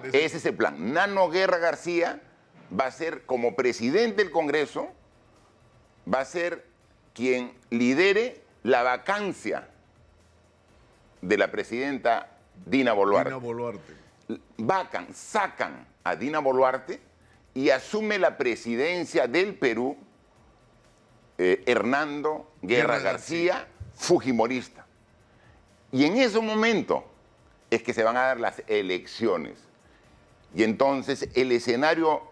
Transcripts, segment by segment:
Ese es el plan. Nano Guerra García va a ser, como presidente del Congreso, va a ser quien lidere la vacancia de la presidenta Dina Boluarte. Sacan a Dina Boluarte y asume la presidencia del Perú Hernando Guerra García, fujimorista. Y en ese momento es que se van a dar las elecciones. Y entonces el escenario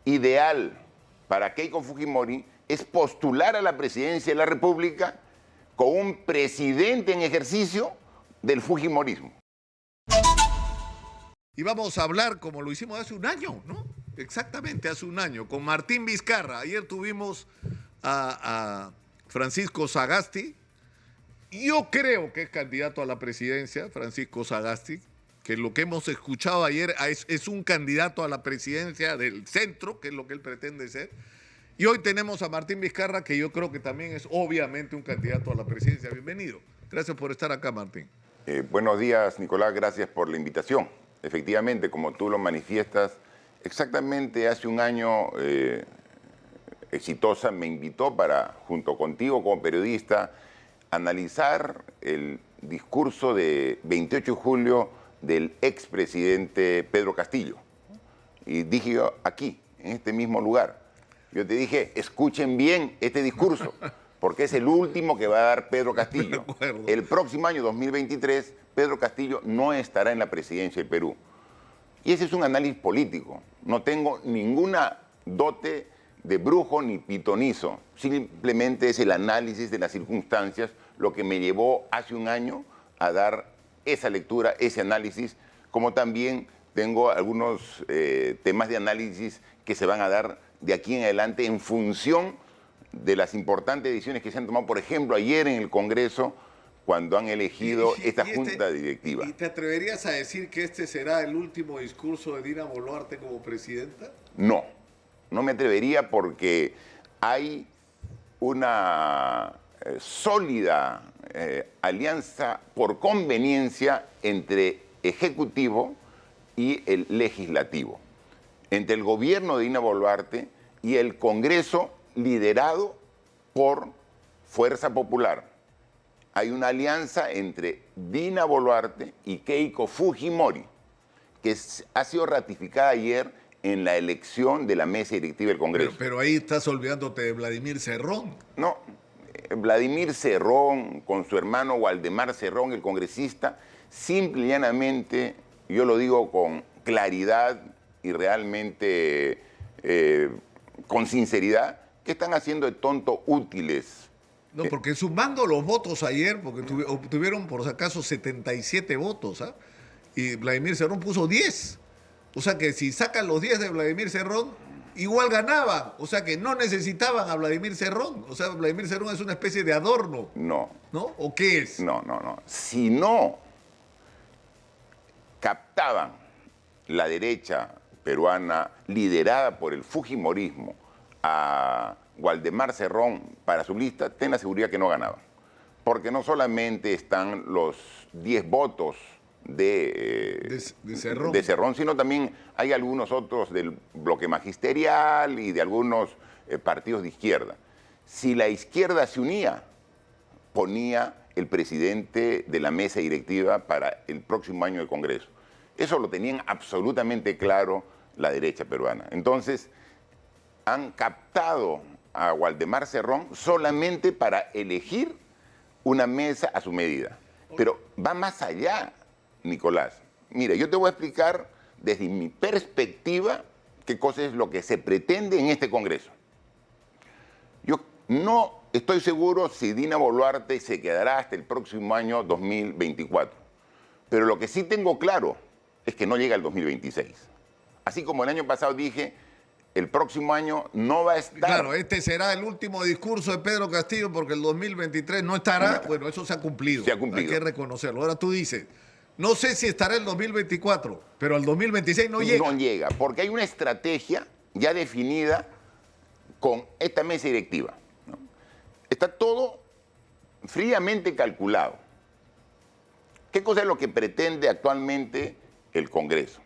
ideal para Keiko Fujimori es postular a la presidencia de la República con un presidente en ejercicio del fujimorismo. Y vamos a hablar como lo hicimos hace un año, ¿no? Exactamente, hace un año, con Martín Vizcarra. Ayer tuvimos a Francisco Sagasti. Yo creo que es candidato a la presidencia, Francisco Sagasti, que lo que hemos escuchado ayer es un candidato a la presidencia del centro, que es lo que él pretende ser. Y hoy tenemos a Martín Vizcarra, que yo creo que también es obviamente un candidato a la presidencia. Bienvenido. Gracias por estar acá, Martín. Buenos días, Nicolás. Gracias por la invitación. Efectivamente, como tú lo manifiestas, exactamente hace un año Exitosa me invitó para, junto contigo como periodista, analizar el discurso de 28 de julio del expresidente Pedro Castillo. Y dije yo, aquí, en este mismo lugar, yo te dije, escuchen bien este discurso, porque es el último que va a dar Pedro Castillo. El próximo año, 2023, Pedro Castillo no estará en la presidencia del Perú. Y ese es un análisis político. No tengo ninguna dote de brujo ni pitonizo. Simplemente es el análisis de las circunstancias lo que me llevó hace un año a dar esa lectura, ese análisis, como también tengo algunos temas de análisis que se van a dar de aquí en adelante en función de las importantes decisiones que se han tomado, por ejemplo, ayer en el Congreso, cuando han elegido esta junta directiva. ¿Y te atreverías a decir que este será el último discurso de Dina Boluarte como presidenta? No, no me atrevería porque hay una sólida alianza por conveniencia entre Ejecutivo y el Legislativo, entre el gobierno de Dina Boluarte y el Congreso liderado por Fuerza Popular. Hay una alianza entre Dina Boluarte y Keiko Fujimori, que ha sido ratificada ayer en la elección de la mesa directiva del Congreso. Pero ahí estás olvidándote de Vladimir Cerrón. No, Vladimir Cerrón, con su hermano Waldemar Cerrón, el congresista, simple y llanamente, yo lo digo con claridad y realmente con sinceridad, que están haciendo de tonto útiles. No, porque sumando los votos ayer, porque obtuvieron por si acaso 77 votos, ¿ah? Y Vladimir Cerrón puso 10. O sea que si sacan los 10 de Vladimir Cerrón, igual ganaban. O sea que no necesitaban a Vladimir Cerrón. O sea, Vladimir Cerrón es una especie de adorno. No. ¿No? ¿O qué es? No. Si no captaban la derecha peruana liderada por el fujimorismo a Waldemar Cerrón para su lista, ten la seguridad que no ganaban. Porque no solamente están los 10 votos de Cerrón, sino también hay algunos otros del bloque magisterial y de algunos partidos de izquierda. Si la izquierda se unía, ponía el presidente de la mesa directiva para el próximo año del Congreso. Eso lo tenían absolutamente claro la derecha peruana. Entonces, han captado a Waldemar Cerrón solamente para elegir una mesa a su medida. Pero va más allá, Nicolás. Mire, yo te voy a explicar desde mi perspectiva qué cosa es lo que se pretende en este Congreso. Yo no estoy seguro si Dina Boluarte se quedará hasta el próximo año 2024. Pero lo que sí tengo claro es que no llega al 2026. Así como el año pasado dije, el próximo año no va a estar. Claro, este será el último discurso de Pedro Castillo porque el 2023 no estará. Bueno, eso se ha cumplido. Se ha cumplido. Hay que reconocerlo. Ahora tú dices, no sé si estará el 2024, pero al 2026 no llega. No llega, porque hay una estrategia ya definida con esta mesa directiva, ¿no? Está todo fríamente calculado. ¿Qué cosa es lo que pretende actualmente el Congreso?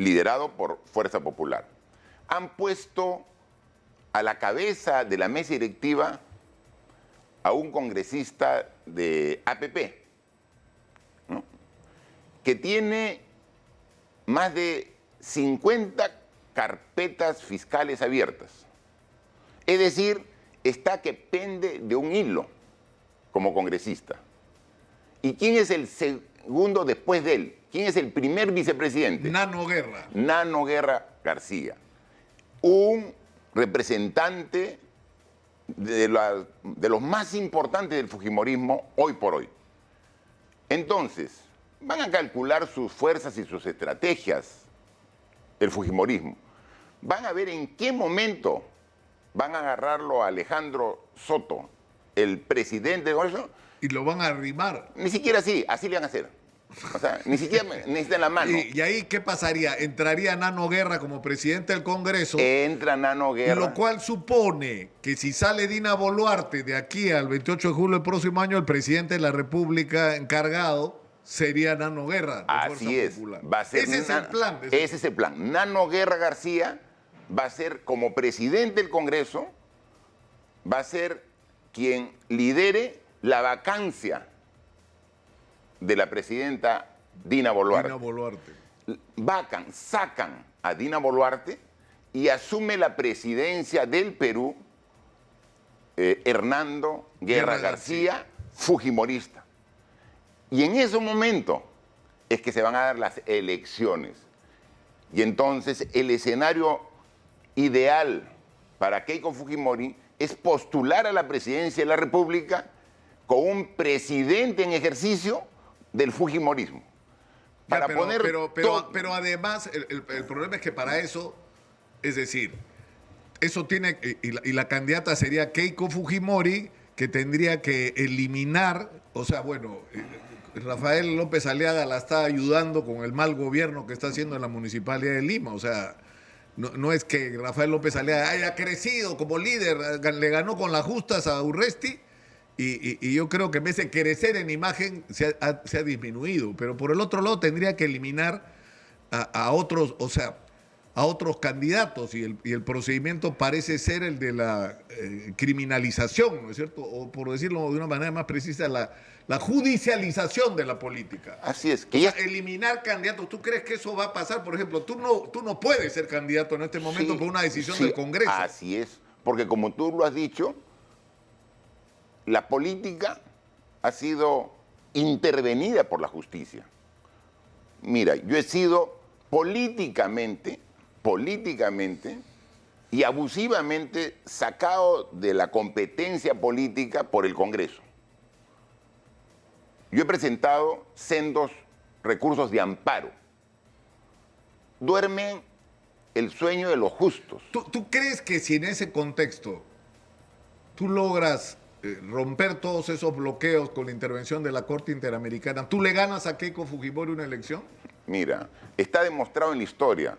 liderado por Fuerza Popular. Han puesto a la cabeza de la mesa directiva a un congresista de APP, ¿no?, que tiene más de 50 carpetas fiscales abiertas. Es decir, está que pende de un hilo como congresista. ¿Y quién es el segundo después de él? ¿Quién es el primer vicepresidente? Nano Guerra. Nano Guerra García, un representante de los más importantes del fujimorismo hoy por hoy. Entonces, van a calcular sus fuerzas y sus estrategias, el fujimorismo. Van a ver en qué momento van a agarrarlo a Alejandro Soto, el presidente de Congreso. Y lo van a arrimar. Ni siquiera así le van a hacer. O sea, ni siquiera necesitan la mano. ¿Y ahí qué pasaría? ¿Entraría Nano Guerra como presidente del Congreso? Entra Nano Guerra. Lo cual supone que si sale Dina Boluarte de aquí al 28 de julio del próximo año, el presidente de la República encargado sería Nano Guerra. Así es. Va a ser ese es el plan. Ese es el plan. Nano Guerra García va a ser, como presidente del Congreso, va a ser quien lidere la vacancia de la presidenta Dina Boluarte. Dina Boluarte. Sacan a Dina Boluarte y asume la presidencia del Perú Hernando Guerra García, fujimorista. Y en ese momento es que se van a dar las elecciones. Y entonces el escenario ideal para Keiko Fujimori es postular a la presidencia de la República con un presidente en ejercicio del fujimorismo. Para pero además, el problema es que para eso, es decir, eso tiene, y la candidata sería Keiko Fujimori, que tendría que eliminar, o sea, bueno, Rafael López Aliaga la está ayudando con el mal gobierno que está haciendo en la Municipalidad de Lima, o sea, no es que Rafael López Aliaga haya crecido como líder, le ganó con las justas a Urresti, y yo creo que en vez de crecer en imagen se ha disminuido. Pero por el otro lado tendría que eliminar a otros, o sea, a otros candidatos, y el procedimiento parece ser el de la criminalización, ¿no es cierto? O por decirlo de una manera más precisa, la judicialización de la política. Así es. Que eliminar candidatos. ¿Tú crees que eso va a pasar? Por ejemplo, tú no puedes ser candidato en este momento por una decisión del Congreso. Así es. Porque como tú lo has dicho, la política ha sido intervenida por la justicia. Mira, yo he sido políticamente y abusivamente sacado de la competencia política por el Congreso. Yo he presentado sendos recursos de amparo. Duermen el sueño de los justos. ¿Tú crees que si en ese contexto tú logras romper todos esos bloqueos con la intervención de la Corte Interamericana, tú le ganas a Keiko Fujimori una elección? Mira, está demostrado en la historia.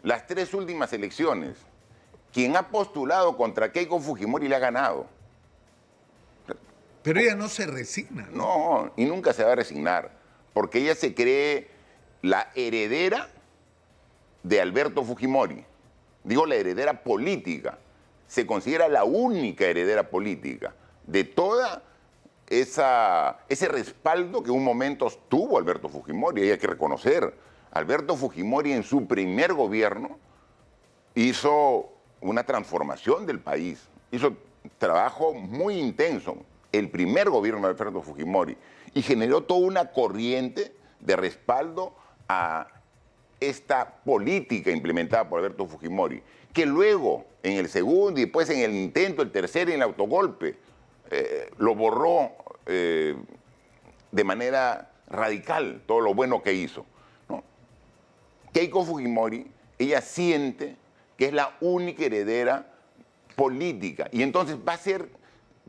Las 3 últimas elecciones, quien ha postulado contra Keiko Fujimori le ha ganado. Pero ella no se resigna. No, y nunca se va a resignar, porque ella se cree la heredera de Alberto Fujimori. Digo, la heredera política. Se considera la única heredera política de toda ese respaldo que en un momento tuvo Alberto Fujimori. Y hay que reconocer, Alberto Fujimori en su primer gobierno hizo una transformación del país, hizo trabajo muy intenso, el primer gobierno de Alberto Fujimori, y generó toda una corriente de respaldo a esta política implementada por Alberto Fujimori, que luego, en el segundo y después en el intento, el tercer y en el autogolpe, lo borró de manera radical, todo lo bueno que hizo, ¿no? Keiko Fujimori, ella siente que es la única heredera política, y entonces va a ser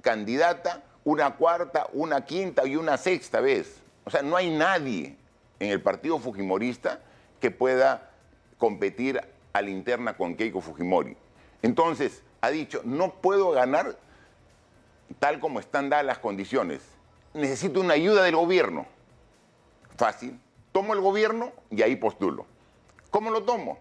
candidata una cuarta, una quinta y una sexta vez. O sea, no hay nadie en el partido fujimorista que pueda competir a la interna con Keiko Fujimori. Entonces, ha dicho, no puedo ganar tal como están dadas las condiciones. Necesito una ayuda del gobierno. Fácil. Tomo el gobierno y ahí postulo. ¿Cómo lo tomo?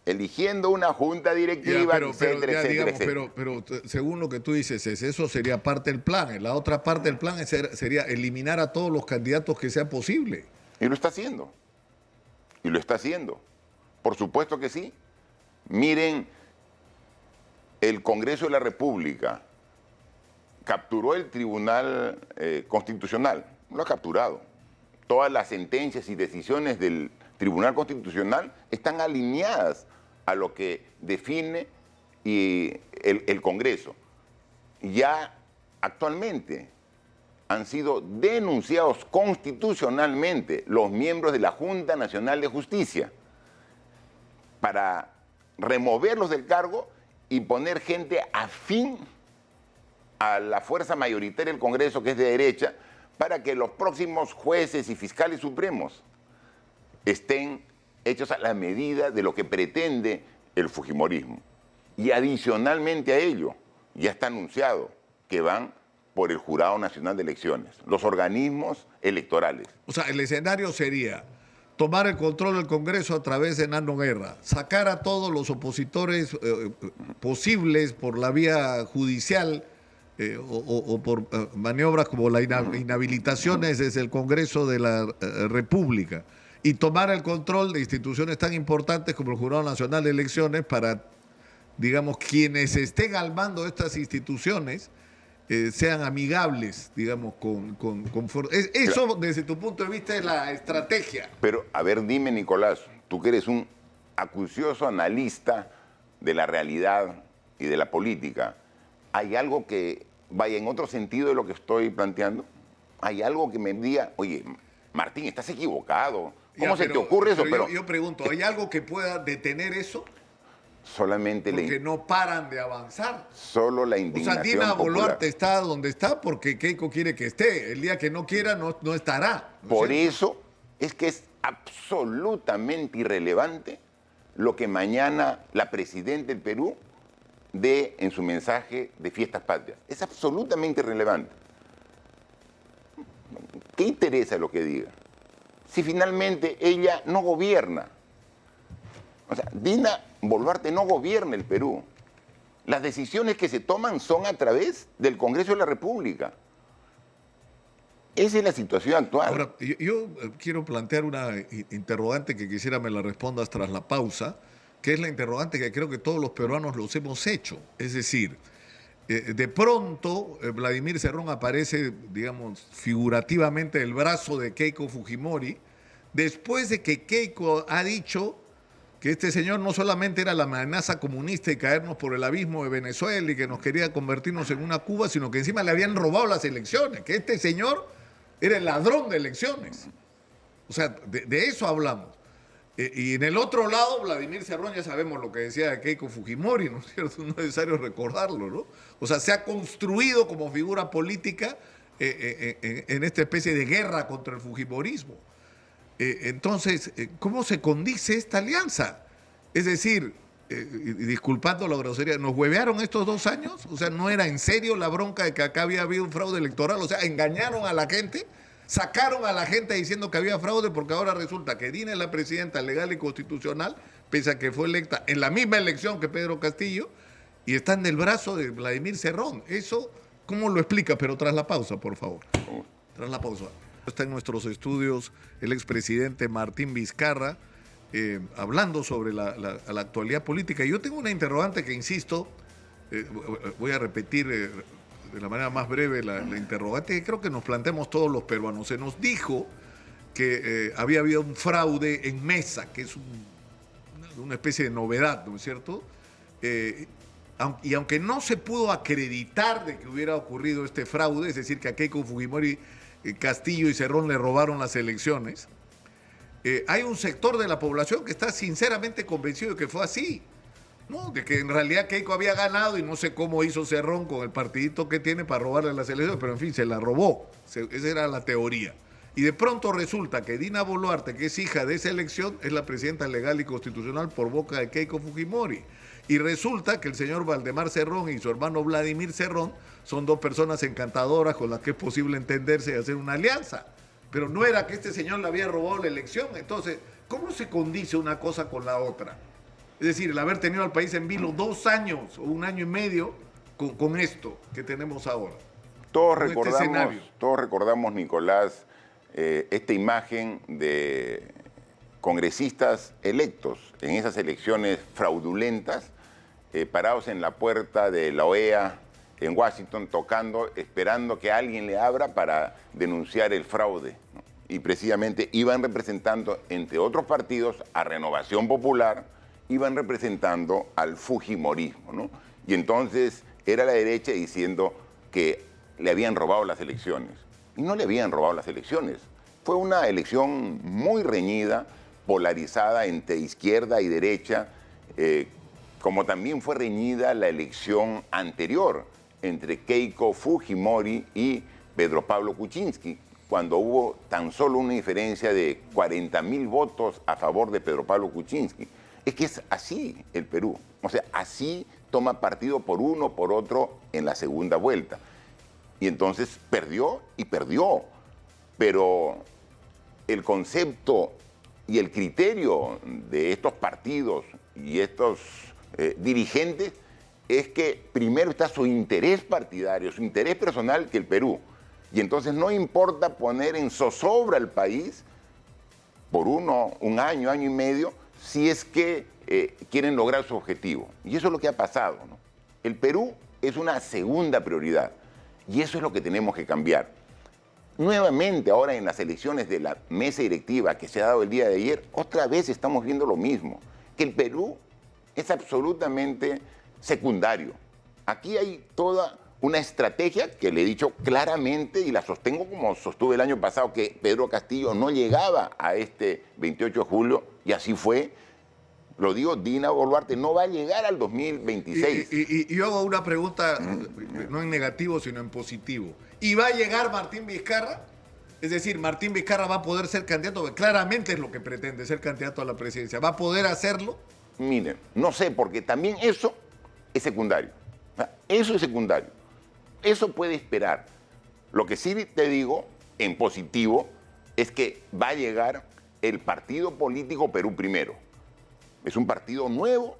Eligiendo una junta directiva, etcétera, etcétera, etcétera. Pero según lo que tú dices, eso sería parte del plan. La otra parte del plan sería eliminar a todos los candidatos que sea posible. Y lo está haciendo. Y lo está haciendo. Por supuesto que sí. Miren, el Congreso de la República capturó el Tribunal Constitucional. Lo ha capturado. Todas las sentencias y decisiones del Tribunal Constitucional están alineadas a lo que define el Congreso. Ya actualmente han sido denunciados constitucionalmente los miembros de la Junta Nacional de Justicia para removerlos del cargo y poner gente afín a la fuerza mayoritaria del Congreso, que es de derecha, para que los próximos jueces y fiscales supremos estén hechos a la medida de lo que pretende el fujimorismo. Y adicionalmente a ello, ya está anunciado que van por el Jurado Nacional de Elecciones, los organismos electorales. O sea, el escenario sería tomar el control del Congreso a través de Nano Guerra, sacar a todos los opositores posibles por la vía judicial o por maniobras como las inhabilitaciones desde el Congreso de la República, y tomar el control de instituciones tan importantes como el Jurado Nacional de Elecciones para, digamos, quienes estén al mando de estas instituciones sean amigables, digamos, eso claro. Desde tu punto de vista es la estrategia. Pero, a ver, dime, Nicolás, tú que eres un acucioso analista de la realidad y de la política, ¿hay algo que vaya en otro sentido de lo que estoy planteando? ¿Hay algo que me diga, oye, Martín, estás equivocado? ¿Cómo se te ocurre eso? Pero yo pregunto, ¿hay algo que pueda detener eso? Solamente porque no paran de avanzar. Solo la indignación. O sea, Dina popular. Boluarte está donde está porque Keiko quiere que esté. El día que no quiera, no estará. Por eso es que es absolutamente irrelevante lo que mañana la presidenta del Perú dé en su mensaje de Fiestas Patrias. Es absolutamente irrelevante. ¿Qué interesa lo que diga? Si finalmente ella no gobierna. O sea, Dina Boluarte no gobierna el Perú. Las decisiones que se toman son a través del Congreso de la República. Esa es la situación actual. Ahora, yo quiero plantear una interrogante que quisiera me la respondas tras la pausa, que es la interrogante que creo que todos los peruanos los hemos hecho. Es decir, de pronto Vladimir Cerrón aparece, digamos, figurativamente el brazo de Keiko Fujimori, después de que Keiko ha dicho que este señor no solamente era la amenaza comunista y caernos por el abismo de Venezuela y que nos quería convertirnos en una Cuba, sino que encima le habían robado las elecciones, que este señor era el ladrón de elecciones. O sea, de eso hablamos. Y en el otro lado, Vladimir Cerrón, ya sabemos lo que decía de Keiko Fujimori, ¿no es cierto? No es necesario recordarlo, ¿no? O sea, se ha construido como figura política en esta especie de guerra contra el fujimorismo. Entonces, ¿cómo se condice esta alianza? Es decir, disculpando la grosería, ¿nos huevearon estos 2 años? O sea, ¿no era en serio la bronca de que acá había habido un fraude electoral? O sea, ¿engañaron a la gente? ¿Sacaron a la gente diciendo que había fraude? Porque ahora resulta que Dina es la presidenta legal y constitucional, pese a que fue electa en la misma elección que Pedro Castillo, y está en el brazo de Vladimir Cerrón. Eso, ¿cómo lo explica? Pero tras la pausa, por favor. Tras la pausa. Está en nuestros estudios el expresidente Martín Vizcarra, hablando sobre la actualidad política. Y yo tengo una interrogante que, insisto, voy a repetir de la manera más breve la interrogante que creo que nos planteamos todos los peruanos. Se nos dijo que había habido un fraude en mesa, que es una especie de novedad, ¿no es cierto? Y aunque no se pudo acreditar de que hubiera ocurrido este fraude, es decir, que a Keiko Fujimori, Castillo y Cerrón le robaron las elecciones, hay un sector de la población que está sinceramente convencido de que fue así, ¿no? De que en realidad Keiko había ganado y no sé cómo hizo Cerrón con el partidito que tiene para robarle las elecciones, pero en fin, se la robó. Esa era la teoría. Y de pronto resulta que Dina Boluarte, que es hija de esa elección, es la presidenta legal y constitucional por boca de Keiko Fujimori. Y resulta que el señor Valdemar Cerrón y su hermano Vladimir Cerrón son 2 personas encantadoras con las que es posible entenderse y hacer una alianza. Pero no era que este señor le había robado la elección. Entonces, ¿cómo se condice una cosa con la otra? Es decir, el haber tenido al país en vilo 2 años o 1 año y medio con esto que tenemos ahora. Todos recordamos, Nicolás, esta imagen de congresistas electos en esas elecciones fraudulentas, parados en la puerta de la OEA en Washington, tocando, esperando que alguien le abra para denunciar el fraude, ¿no? Y precisamente iban representando, entre otros partidos, a Renovación Popular, iban representando al fujimorismo, ¿no? Y entonces era la derecha diciendo que le habían robado las elecciones. Y no le habían robado las elecciones. Fue una elección muy reñida, polarizada entre izquierda y derecha, como también fue reñida la elección anterior entre Keiko Fujimori y Pedro Pablo Kuczynski, cuando hubo tan solo una diferencia de 40.000 votos a favor de Pedro Pablo Kuczynski. Es que es así el Perú. O sea, así toma partido por uno, por otro en la segunda vuelta. Y entonces perdió y perdió. Pero el concepto y el criterio de estos partidos y estos dirigentes es que primero está su interés partidario, su interés personal que el Perú. Y entonces no importa poner en zozobra al país por un año, año y medio, si es que quieren lograr su objetivo. Y eso es lo que ha pasado, ¿no? El Perú es una segunda prioridad y eso es lo que tenemos que cambiar. Nuevamente, ahora en las elecciones de la mesa directiva que se ha dado el día de ayer, otra vez estamos viendo lo mismo, que el Perú es absolutamente secundario. Aquí hay toda una estrategia que le he dicho claramente y la sostengo como sostuve el año pasado, que Pedro Castillo no llegaba a este 28 de julio y así fue. Lo digo, Dina Boluarte no va a llegar al 2026. Y yo hago una pregunta, no en negativo, sino en positivo. ¿Y va a llegar Martín Vizcarra? Es decir, Martín Vizcarra va a poder ser candidato, que claramente es lo que pretende, ser candidato a la presidencia. ¿Va a poder hacerlo? Miren, no sé, porque también eso es secundario. O sea, eso es secundario. Eso puede esperar. Lo que sí te digo, en positivo, es que va a llegar el partido político Perú Primero. Es un partido nuevo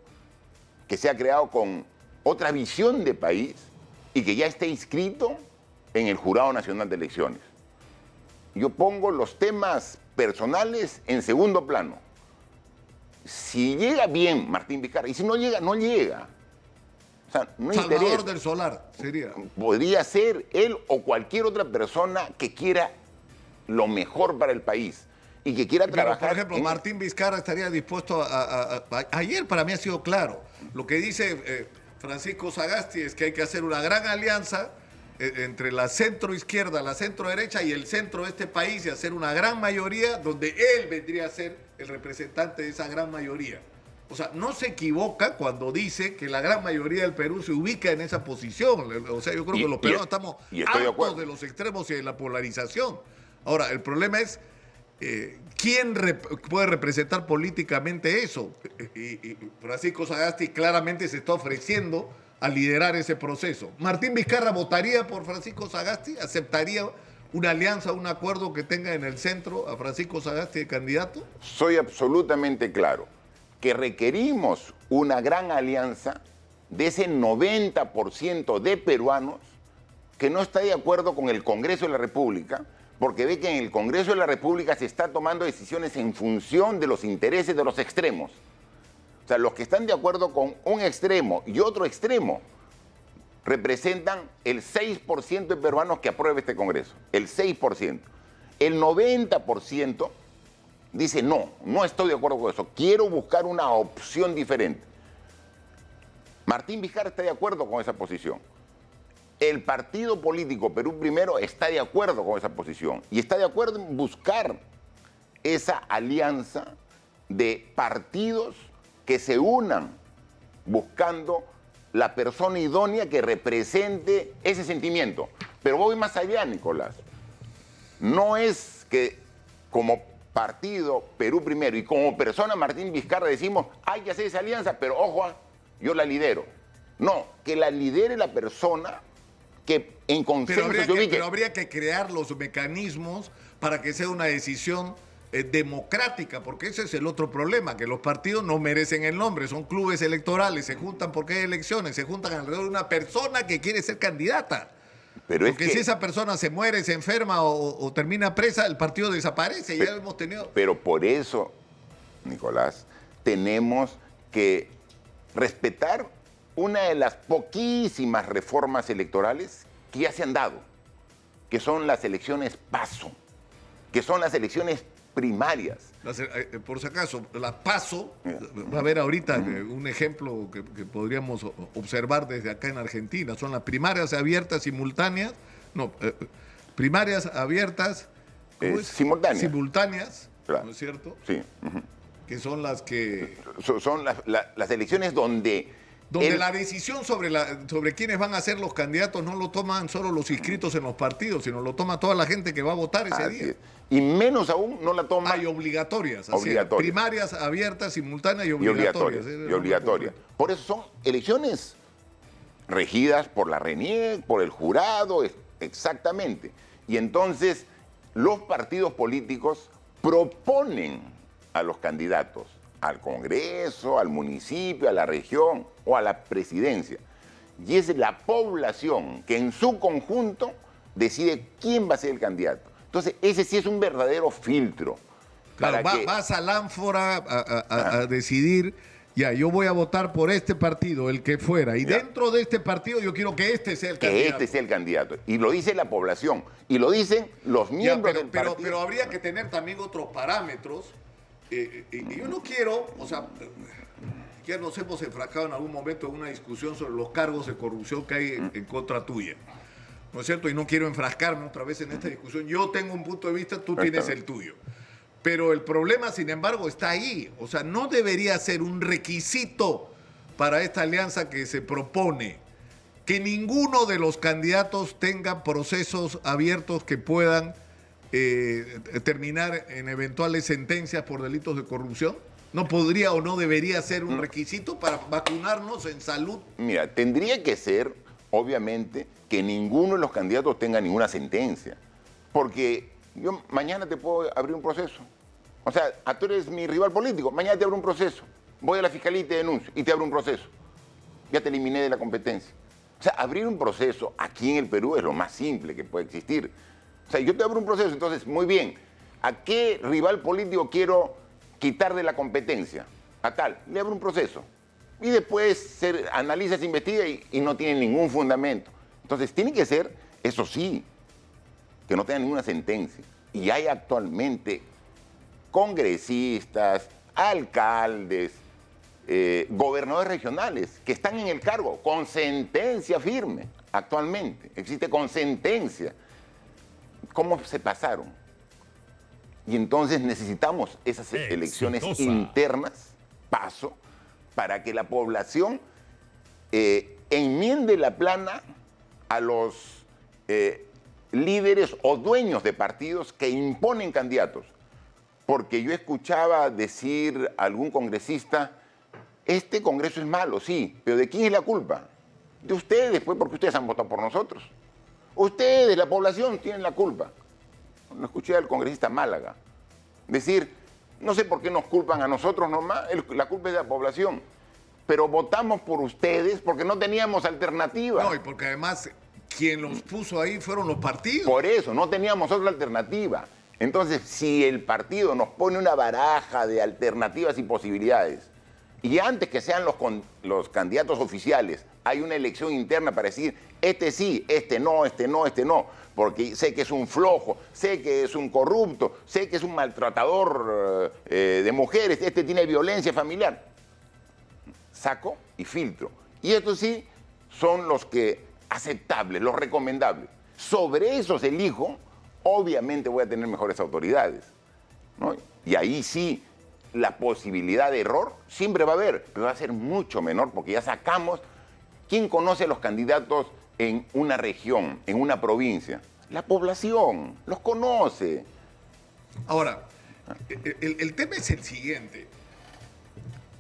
que se ha creado con otra visión de país y que ya está inscrito en el Jurado Nacional de Elecciones. Yo pongo los temas personales en segundo plano. Si llega bien Martín Vizcarra, y si no llega, no llega. O sea, no Salvador interesa. del Solar sería. Podría ser él o cualquier otra persona que quiera lo mejor para el país y que quiera trabajar. Por ejemplo, Martín Vizcarra estaría dispuesto ayer para mí ha sido claro. Lo que dice Francisco Sagasti es que hay que hacer una gran alianza entre la centro-izquierda, la centro-derecha y el centro de este país y hacer una gran mayoría donde él vendría a ser el representante de esa gran mayoría. O sea, no se equivoca cuando dice que la gran mayoría del Perú se ubica en esa posición. O sea, yo creo que los peruanos estamos hartos de los extremos y de la polarización. Ahora, el problema es quién puede representar políticamente eso. Y Francisco Sagasti claramente se está ofreciendo a liderar ese proceso. ¿Martín Vizcarra votaría por Francisco Sagasti? ¿Aceptaría una alianza, un acuerdo que tenga en el centro a Francisco Sagasti de candidato? Soy absolutamente claro que requerimos una gran alianza de ese 90% de peruanos que no está de acuerdo con el Congreso de la República, porque ve que en el Congreso de la República se está tomando decisiones en función de los intereses de los extremos. O sea, los que están de acuerdo con un extremo y otro extremo representan el 6% de peruanos que aprueba este Congreso. El 6%. El 90% dice, no estoy de acuerdo con eso. Quiero buscar una opción diferente. Martín Vizcarra está de acuerdo con esa posición. El partido político Perú Primero está de acuerdo con esa posición y está de acuerdo en buscar esa alianza de partidos que se unan buscando la persona idónea que represente ese sentimiento. Pero voy más allá, Nicolás. No es que como partido Perú Primero y como persona Martín Vizcarra decimos hay que hacer esa alianza, pero ojo, yo la lidero. No, que la lidere la persona que en consenso se ubique. Pero habría que crear los mecanismos para que sea una decisión democrática, porque ese es el otro problema, que los partidos no merecen el nombre, son clubes electorales, se juntan porque hay elecciones, se juntan alrededor de una persona que quiere ser candidata. Pero Porque si esa persona se muere, se enferma o termina presa, el partido desaparece. Ya hemos tenido... Pero por eso, Nicolás, tenemos que respetar una de las poquísimas reformas electorales que ya se han dado, que son las elecciones PASO, que son las elecciones primarias. Por si acaso, la PASO, va a haber ahorita un ejemplo que podríamos observar desde acá en Argentina, son las primarias abiertas simultáneas, primarias abiertas simultáneas, claro. ¿No es cierto? Sí. Que son las que... Son las elecciones donde la decisión sobre quiénes van a ser los candidatos no lo toman solo los inscritos en los partidos, sino lo toma toda la gente que va a votar ese día. Es. Y menos aún no la toma... Hay obligatorias. Obligatorias. Primarias abiertas, simultáneas y obligatorias. Y obligatorias. Por eso son elecciones regidas por la RENIEC, por el jurado, exactamente. Y entonces los partidos políticos proponen a los candidatos al Congreso, al municipio, a la región o a la presidencia. Y es la población que en su conjunto decide quién va a ser el candidato. Entonces, ese sí es un verdadero filtro. Claro, vas al ánfora a decidir, ya, yo voy a votar por este partido, el que fuera, y dentro de este partido yo quiero que este sea el candidato. Que este sea el candidato. Y lo dice la población, y lo dicen los miembros del partido. Pero habría que tener también otros parámetros. Y yo no quiero, ya nos hemos enfrascado en algún momento en una discusión sobre los cargos de corrupción que hay en contra tuya, ¿no es cierto? Y no quiero enfrascarme otra vez en esta discusión. Yo tengo un punto de vista, tú tienes el tuyo. Pero el problema, sin embargo, está ahí. O sea, no debería ser un requisito para esta alianza que se propone que ninguno de los candidatos tenga procesos abiertos que puedan terminar en eventuales sentencias por delitos de corrupción. ¿No podría o no debería ser un requisito para vacunarnos en salud? Mira, tendría que ser, obviamente, que ninguno de los candidatos tenga ninguna sentencia. Porque yo mañana te puedo abrir un proceso. O sea, tú eres mi rival político, mañana te abro un proceso. Voy a la fiscalía y te denuncio y te abro un proceso. Ya te eliminé de la competencia. O sea, abrir un proceso aquí en el Perú es lo más simple que puede existir. O sea, yo te abro un proceso, entonces, muy bien, ¿a qué rival político quiero quitar de la competencia? A tal, le abro un proceso. Y después se analiza, se investiga y no tiene ningún fundamento. Entonces, tiene que ser, eso sí, que no tenga ninguna sentencia. Y hay actualmente congresistas, alcaldes, gobernadores regionales que están en el cargo con sentencia firme actualmente. Existe con sentencia. ¿Cómo se pasaron? Y entonces necesitamos esas elecciones internas, paso, para que la población enmiende la plana a los líderes o dueños de partidos que imponen candidatos. Porque yo escuchaba decir a algún congresista, este Congreso es malo, sí, pero ¿de quién es la culpa? De ustedes, pues, porque ustedes han votado por nosotros. Ustedes, la población, tienen la culpa. Lo escuché al congresista Málaga decir, no sé por qué nos culpan a nosotros nomás, la culpa es de la población, pero votamos por ustedes porque no teníamos alternativa. No, y porque además quien los puso ahí fueron los partidos. Por eso, no teníamos otra alternativa. Entonces, si el partido nos pone una baraja de alternativas y posibilidades, y antes que sean los candidatos oficiales, hay una elección interna para decir, este sí, este no, este no, este no, porque sé que es un flojo, sé que es un corrupto, sé que es un maltratador de mujeres, este tiene violencia familiar. Saco y filtro. Y estos sí son los que aceptables, los recomendables. Sobre esos elijo, obviamente voy a tener mejores autoridades, ¿no? Y ahí sí, la posibilidad de error siempre va a haber, pero va a ser mucho menor porque ya sacamos. ¿Quién conoce a los candidatos en una región, en una provincia? La población, los conoce. Ahora, el tema es el siguiente.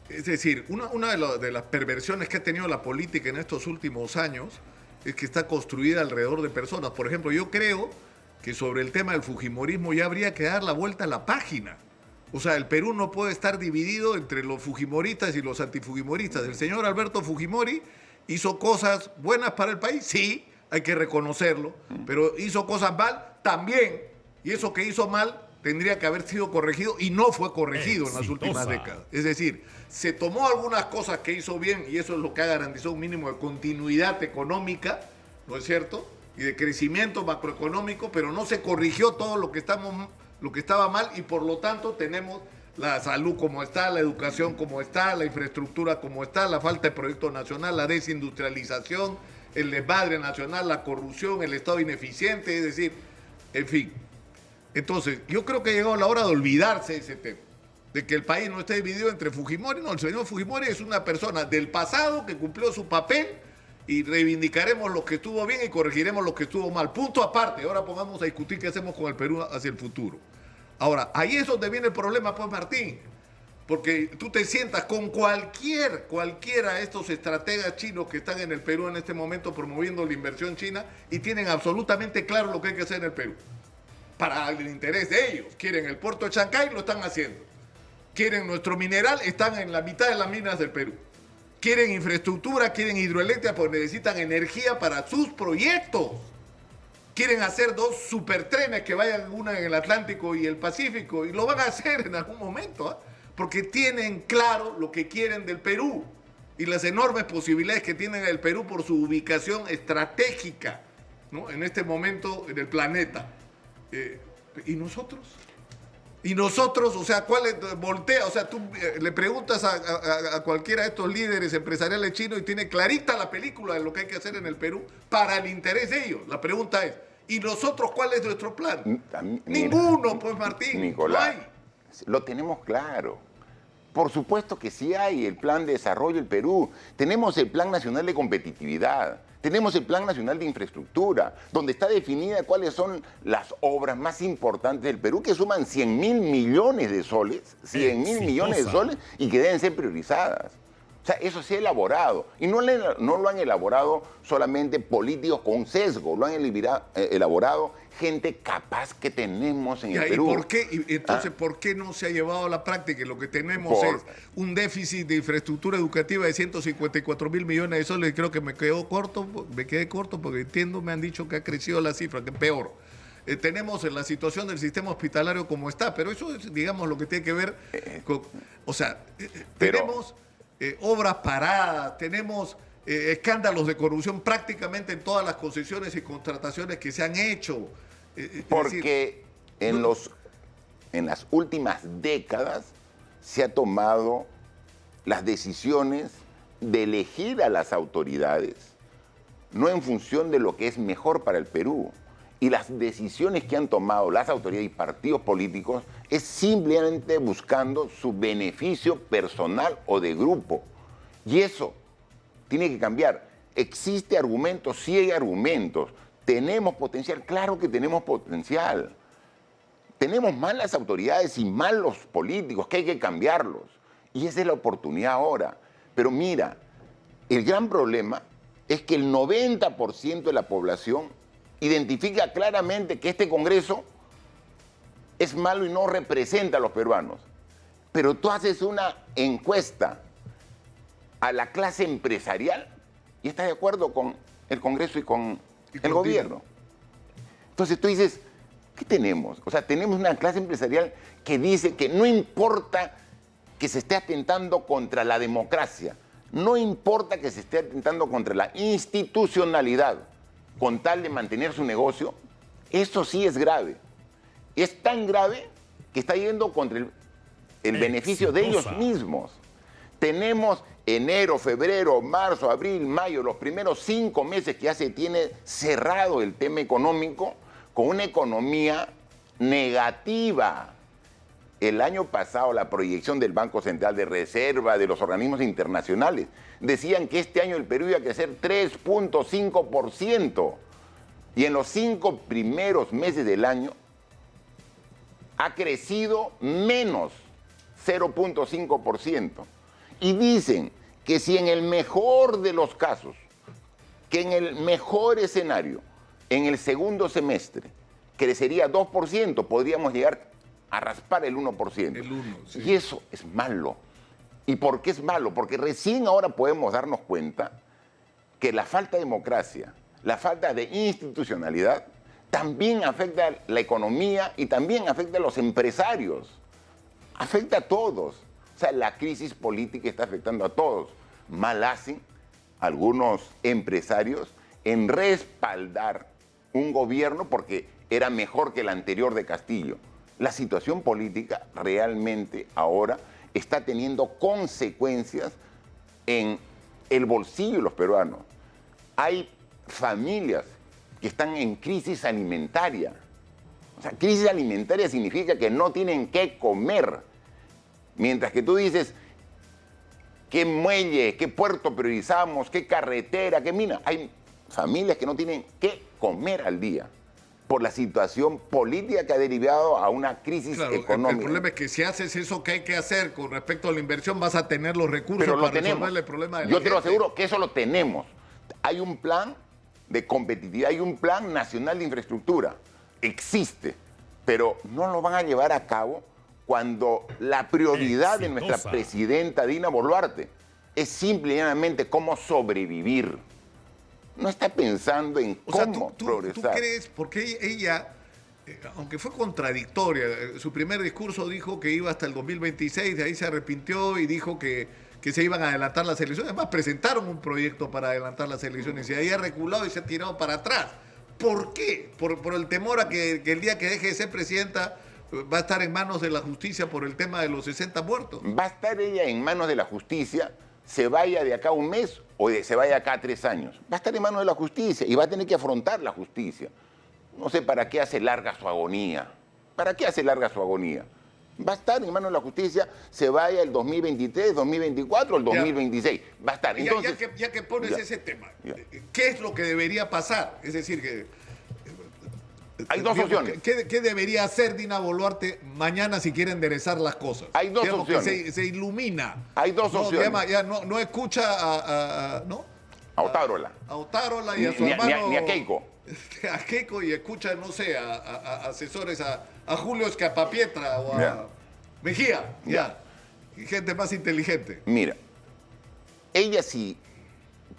Es decir, una de las perversiones que ha tenido la política en estos últimos años es que está construida alrededor de personas. Por ejemplo, yo creo que sobre el tema del fujimorismo ya habría que dar la vuelta a la página. O sea, el Perú no puede estar dividido entre los fujimoristas y los antifujimoristas. El señor Alberto Fujimori hizo cosas buenas para el país, sí, hay que reconocerlo, pero hizo cosas mal también, y eso que hizo mal tendría que haber sido corregido y no fue corregido en las últimas décadas. Es decir, se tomó algunas cosas que hizo bien y eso es lo que ha garantizado un mínimo de continuidad económica, ¿no es cierto? Y de crecimiento macroeconómico, pero no se corrigió todo lo que estaba mal y por lo tanto tenemos la salud como está, la educación como está, la infraestructura como está, la falta de proyecto nacional, la desindustrialización, el desmadre nacional, la corrupción, el Estado ineficiente, es decir, en fin. Entonces, yo creo que ha llegado la hora de olvidarse de ese tema, de que el país no esté dividido entre Fujimori. No, el señor Fujimori es una persona del pasado que cumplió su papel y reivindicaremos lo que estuvo bien y corregiremos lo que estuvo mal. Punto aparte. Ahora pongamos a discutir qué hacemos con el Perú hacia el futuro. Ahora, ahí es donde viene el problema, pues, Martín. Porque tú te sientas con cualquiera de estos estrategas chinos que están en el Perú en este momento promoviendo la inversión china y tienen absolutamente claro lo que hay que hacer en el Perú. Para el interés de ellos. Quieren el puerto de Chancay, lo están haciendo. Quieren nuestro mineral, están en la mitad de las minas del Perú. Quieren infraestructura, quieren hidroeléctrica, porque necesitan energía para sus proyectos. Quieren hacer 2 supertrenes que vayan una en el Atlántico y el Pacífico, y lo van a hacer en algún momento, ¿eh? Porque tienen claro lo que quieren del Perú y las enormes posibilidades que tienen el Perú por su ubicación estratégica, ¿no? En este momento en el planeta. ¿Y nosotros? Y nosotros, o sea, ¿cuál es? Voltea, o sea, tú le preguntas a cualquiera de estos líderes empresariales chinos y tiene clarita la película de lo que hay que hacer en el Perú para el interés de ellos. La pregunta es, ¿y nosotros cuál es nuestro plan? Ninguno, pues, Martín. Nicolás, no hay. lo tenemos claro. Por supuesto que sí hay el plan de desarrollo del Perú. Tenemos el Plan Nacional de Competitividad. Tenemos el Plan Nacional de Infraestructura, donde está definida cuáles son las obras más importantes del Perú, que suman 100.000 millones de soles, 100.000 millones de soles, y que deben ser priorizadas. O sea, eso se ha elaborado. Y no lo han elaborado solamente políticos con sesgo, lo han elaborado gente capaz que tenemos en el Perú. ¿Y por qué? Entonces, ¿por qué no se ha llevado a la práctica? Y lo que tenemos es un déficit de infraestructura educativa de 154.000 millones de soles. Y creo que me quedé corto porque entiendo, me han dicho que ha crecido la cifra, que es peor. Tenemos la situación del sistema hospitalario como está, pero eso es, digamos, lo que tiene que ver con... O sea, tenemos obras paradas, tenemos escándalos de corrupción prácticamente en todas las concesiones y contrataciones que se han hecho. Porque en las últimas décadas se ha tomado las decisiones de elegir a las autoridades, no en función de lo que es mejor para el Perú. Y las decisiones que han tomado las autoridades y partidos políticos es simplemente buscando su beneficio personal o de grupo. Y eso tiene que cambiar. ¿Existe argumentos? Sí hay argumentos. ¿Tenemos potencial? Claro que tenemos potencial. Tenemos malas autoridades y malos políticos que hay que cambiarlos. Y esa es la oportunidad ahora. Pero mira, el gran problema es que el 90% de la población identifica claramente que este Congreso es malo y no representa a los peruanos. Pero tú haces una encuesta a la clase empresarial y estás de acuerdo con el Congreso y con el gobierno. Entonces tú dices, ¿qué tenemos? O sea, tenemos una clase empresarial que dice que no importa que se esté atentando contra la democracia, no importa que se esté atentando contra la institucionalidad, con tal de mantener su negocio. Eso sí es grave. Es tan grave que está yendo contra el beneficio de ellos mismos. Tenemos enero, febrero, marzo, abril, mayo, los primeros 5 meses que ya se tiene cerrado el tema económico, con una economía negativa. El año pasado la proyección del Banco Central de Reserva, de los organismos internacionales, decían que este año el Perú iba a crecer 3.5%. Y en los 5 primeros meses del año ha crecido menos 0.5%. Y dicen que si en el mejor de los casos, que en el mejor escenario, en el segundo semestre, crecería 2%, podríamos llegar a raspar el 1%. El 1, sí. Y eso es malo. ¿Y por qué es malo? Porque recién ahora podemos darnos cuenta que la falta de democracia, la falta de institucionalidad, también afecta a la economía y también afecta a los empresarios. Afecta a todos. O sea, la crisis política está afectando a todos. Mal hacen algunos empresarios en respaldar un gobierno porque era mejor que el anterior de Castillo. La situación política realmente ahora está teniendo consecuencias en el bolsillo de los peruanos. Hay familias que están en crisis alimentaria. O sea, crisis alimentaria significa que no tienen qué comer. Mientras que tú dices, ¿qué muelle, qué puerto priorizamos, qué carretera, qué mina? Hay familias que no tienen qué comer al día por la situación política que ha derivado a una crisis económica. El problema es que si haces eso que hay que hacer con respecto a la inversión, vas a tener los recursos Pero para resolver el problema de la Yo te lo gente. aseguro que eso lo tenemos. Hay un plan de competitividad, hay un plan nacional de infraestructura. Existe, pero no lo van a llevar a cabo cuando la prioridad de nuestra presidenta Dina Boluarte es simple y llanamente cómo sobrevivir. No está pensando en cómo progresar. ¿Tú crees? Porque ella, aunque fue contradictoria, su primer discurso dijo que iba hasta el 2026, de ahí se arrepintió y dijo que se iban a adelantar las elecciones. Además, presentaron un proyecto para adelantar las elecciones y ahí ha reculado y se ha tirado para atrás. ¿Por qué? Por el temor a que el día que deje de ser presidenta va a estar en manos de la justicia por el tema de los 60 muertos. Va a estar ella en manos de la justicia, se vaya de acá un mes o se vaya acá 3 años. Va a estar en manos de la justicia y va a tener que afrontar la justicia. No sé para qué hace larga su agonía. ¿Para qué hace larga su agonía? Va a estar en manos de la justicia, se vaya el 2023, 2024 o el 2026. Va a estar. Entonces, ya que pones ese tema, ¿qué es lo que debería pasar? Es decir, que hay dos opciones. ¿Qué debería hacer Dina Boluarte mañana si quiere enderezar las cosas? Hay dos opciones. Que se ilumina. Hay dos opciones. No escucha ¿no? A Otárola. A Otárola y a su hermano. Ni a Keiko. A Keiko y escucha, no sé, a asesores, a Julio Escapapietra o a Mejía. Y gente más inteligente. Mira, ella sí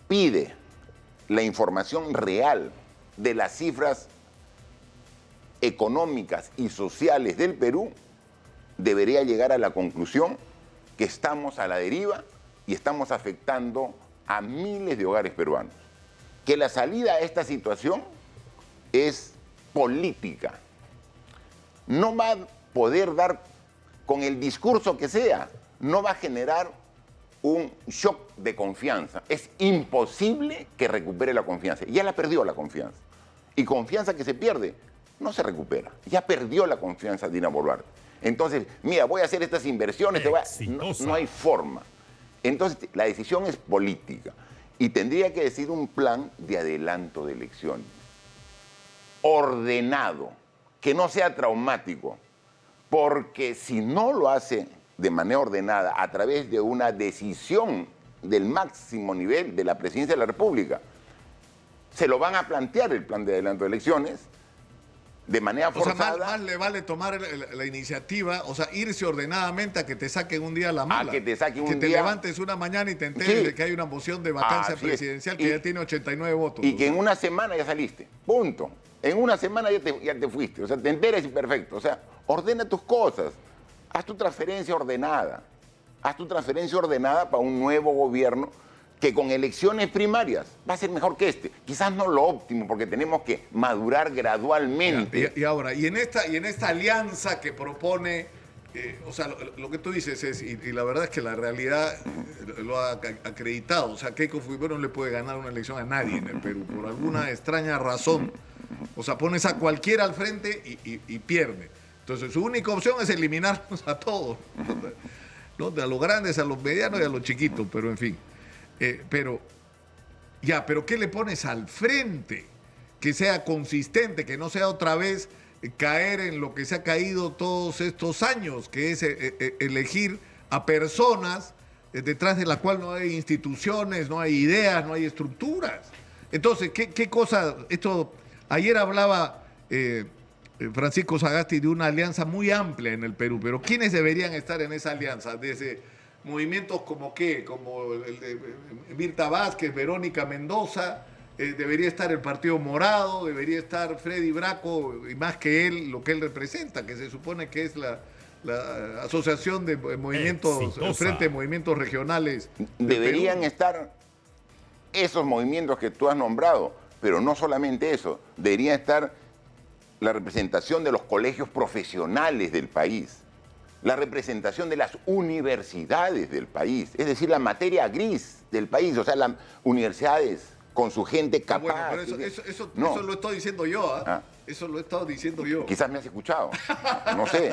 pide la información real de las cifras económicas y sociales del Perú, debería llegar a la conclusión que estamos a la deriva y estamos afectando a miles de hogares peruanos. Que la salida a esta situación es política. No va a poder dar con el discurso que sea, no va a generar un shock de confianza. Es imposible que recupere la confianza. Ya la perdió la confianza. Y confianza que se pierde no se recupera. Ya perdió la confianza Dina Boluarte. Entonces, mira, voy a hacer estas inversiones. No hay forma. Entonces, la decisión es política. Y tendría que decir un plan de adelanto de elecciones. Ordenado. Que no sea traumático. Porque si no lo hace de manera ordenada, a través de una decisión del máximo nivel de la Presidencia de la República, se lo van a plantear el plan de adelanto de elecciones de manera forzada. O sea, más le vale tomar la iniciativa, o sea, irse ordenadamente a que te saquen un día la mala. A que te saquen un día. Que te levantes una mañana y te enteres de que hay una moción de vacancia presidencial que ya tiene 89 votos. Y que en una semana ya saliste. Punto. En una semana ya te fuiste. O sea, te enteras y perfecto. O sea, ordena tus cosas. Haz tu transferencia ordenada. Haz tu transferencia ordenada para un nuevo gobierno que con elecciones primarias va a ser mejor que este. Quizás no lo óptimo, porque tenemos que madurar gradualmente. Y ahora, y en esta alianza que propone, o sea, lo que tú dices es, y la verdad es que la realidad lo ha acreditado, o sea, Keiko Fujimori no le puede ganar una elección a nadie en el Perú, por alguna extraña razón. O sea, pones a cualquiera al frente y pierde. Entonces, su única opción es eliminarnos a todos, ¿no? A los grandes, a los medianos y a los chiquitos, pero en fin. Pero ¿qué le pones al frente? Que sea consistente, que no sea otra vez caer en lo que se ha caído todos estos años, que es elegir a personas detrás de la cual no hay instituciones, no hay ideas, no hay estructuras. Entonces, ¿qué cosa? Ayer hablaba Francisco Sagasti, de una alianza muy amplia en el Perú, pero ¿quiénes deberían estar en esa alianza? Desde movimientos como qué, como el de Mirta Vázquez, Verónica Mendoza, debería estar el Partido Morado, debería estar Freddy Braco, y más que él, lo que él representa, que se supone que es la Asociación de Movimientos, Exitosa. Frente de Movimientos Regionales. Deberían Perú. estar esos movimientos que tú has nombrado, pero no solamente eso, debería estar la representación de los colegios profesionales del país, la representación de las universidades del país, es decir, la materia gris del país, o sea, las universidades con su gente capaz. Bueno, pero eso lo he estado diciendo yo, ¿ah? Ah. Eso lo he estado diciendo yo. Quizás me has escuchado, no sé.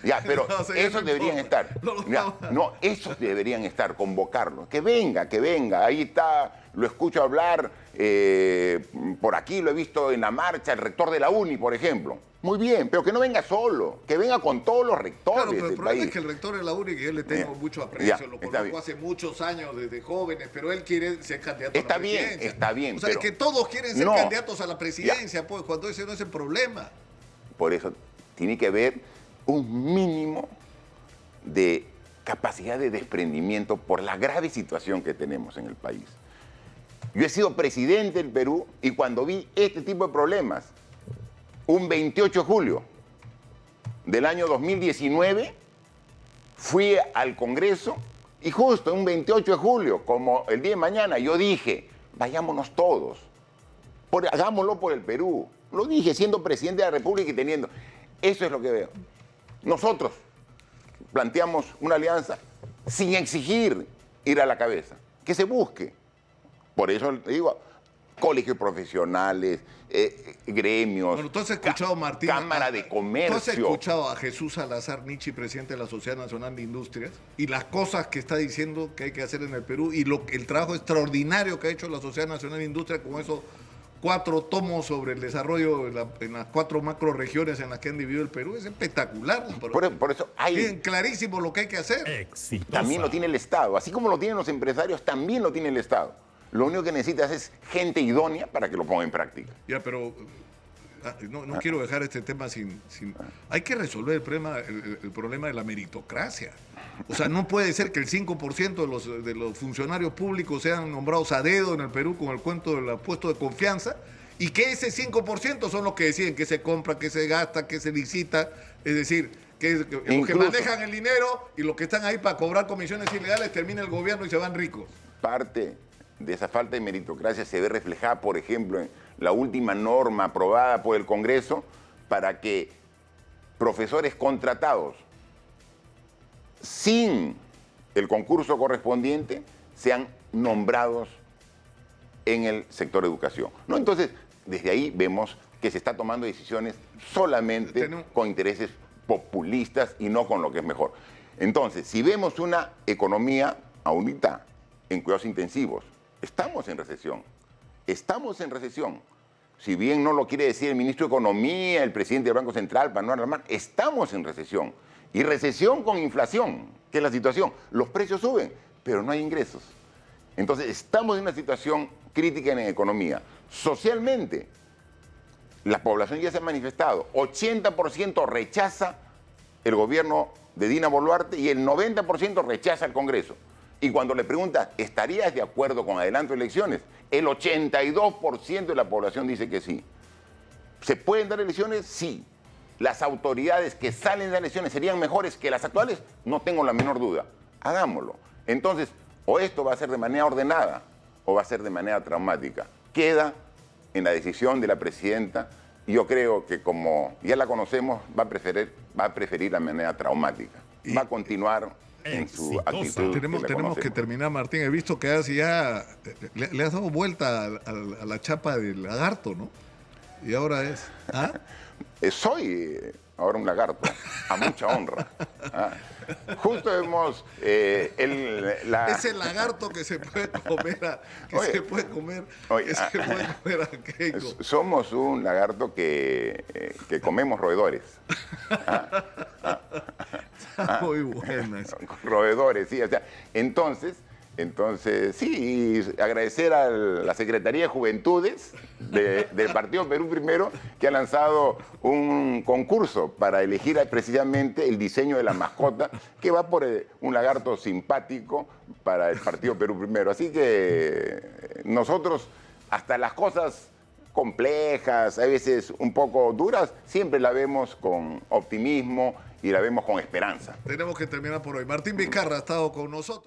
Ya, pero No sé, esos no deberían importa. estar. No, Ya, no, esos deberían estar, convocarlos. Que venga. Ahí está, lo escucho hablar, por aquí lo he visto en la marcha, el rector de la UNI, por ejemplo. Muy bien, pero que no venga solo, que venga con todos los rectores Claro, pero el del problema país. es que el rector de la UNI, que yo le tengo Ya, mucho aprecio, ya, lo está conozco bien. hace muchos años desde jóvenes, pero él quiere ser candidato Está a la bien, presidencia. está bien, O sea, pero- es que todos quieren ser No. candidatos a la presidencia, pues, cuando ese no es el problema. Por eso tiene que haber un mínimo de capacidad de desprendimiento por la grave situación que tenemos en el país. Yo he sido presidente del Perú y cuando vi este tipo de problemas, un 28 de julio del año 2019, fui al Congreso y justo un 28 de julio, como el día de mañana, yo dije, vayámonos todos, hagámoslo por el Perú. Lo dije siendo presidente de la República y teniendo. Eso es lo que veo. Nosotros planteamos una alianza sin exigir ir a la cabeza, que se busque. Por eso le digo, colegios profesionales, gremios, Bueno, tú has escuchado, Martín. Cámara de Comercio. Tú has escuchado a Jesús Salazar Nichi, presidente de la Sociedad Nacional de Industrias, y las cosas que está diciendo que hay que hacer en el Perú y el trabajo extraordinario que ha hecho la Sociedad Nacional de Industrias con esos 4 tomos sobre el desarrollo en las 4 macroregiones en las que han dividido el Perú. Es espectacular. Por eso Tienen clarísimo lo que hay que hacer. Exitosa. también lo tiene el Estado. Así como lo tienen los empresarios, también lo tiene el Estado. Lo único que necesitas es gente idónea para que lo ponga en práctica. Ya, pero no quiero dejar este tema sin... Hay que resolver el problema de la meritocracia. O sea, no puede ser que el 5% de los funcionarios públicos sean nombrados a dedo en el Perú con el cuento del puesto de confianza y que ese 5% son los que deciden qué se compra, qué se gasta, qué se licita. Es decir, que los que Incluso- manejan el dinero y los que están ahí para cobrar comisiones ilegales termina el gobierno y se van ricos. Parte de esa falta de meritocracia se ve reflejada, por ejemplo, en la última norma aprobada por el Congreso para que profesores contratados sin el concurso correspondiente sean nombrados en el sector educación. ¿No? Entonces, desde ahí vemos que se está tomando decisiones solamente con intereses populistas y no con lo que es mejor. Entonces, si vemos una economía ahorita en cuidados intensivos, estamos en recesión. Estamos en recesión. Si bien no lo quiere decir el ministro de Economía, el presidente del Banco Central, para no alarmar, estamos en recesión. Y recesión con inflación, que es la situación. Los precios suben, pero no hay ingresos. Entonces, estamos en una situación crítica en la economía. Socialmente, la población ya se ha manifestado. 80% rechaza el gobierno de Dina Boluarte y el 90% rechaza el Congreso. Y cuando le pregunta, ¿estarías de acuerdo con adelanto de elecciones? El 82% de la población dice que sí. ¿Se pueden dar elecciones? Sí. ¿Las autoridades que salen de elecciones serían mejores que las actuales? No tengo la menor duda. Hagámoslo. Entonces, o esto va a ser de manera ordenada o va a ser de manera traumática. Queda en la decisión de la presidenta. Y yo creo que como ya la conocemos, va a preferir la manera traumática. Va a continuar en su Exitosa. actitud. Tenemos que conocemos. terminar, Martín. He visto que le has dado vuelta a la chapa del lagarto, ¿no? Y ahora es... ¿Ah? Soy ahora un lagarto, a mucha honra. Ah. Justo hemos... Ese lagarto que se puede comer Oye, se puede comer, oye, que se puede comer a Keiko. Somos un lagarto que comemos roedores. Muy buena esa. Roedores, sí. O sea, entonces, Entonces, sí, y agradecer a la Secretaría de Juventudes del Partido Perú Primero, que ha lanzado un concurso para elegir precisamente el diseño de la mascota, que va por un lagarto simpático para el Partido Perú Primero. Así que nosotros, hasta las cosas complejas, a veces un poco duras, siempre la vemos con optimismo y la vemos con esperanza. Tenemos que terminar por hoy. Martín Vizcarra ha estado con nosotros.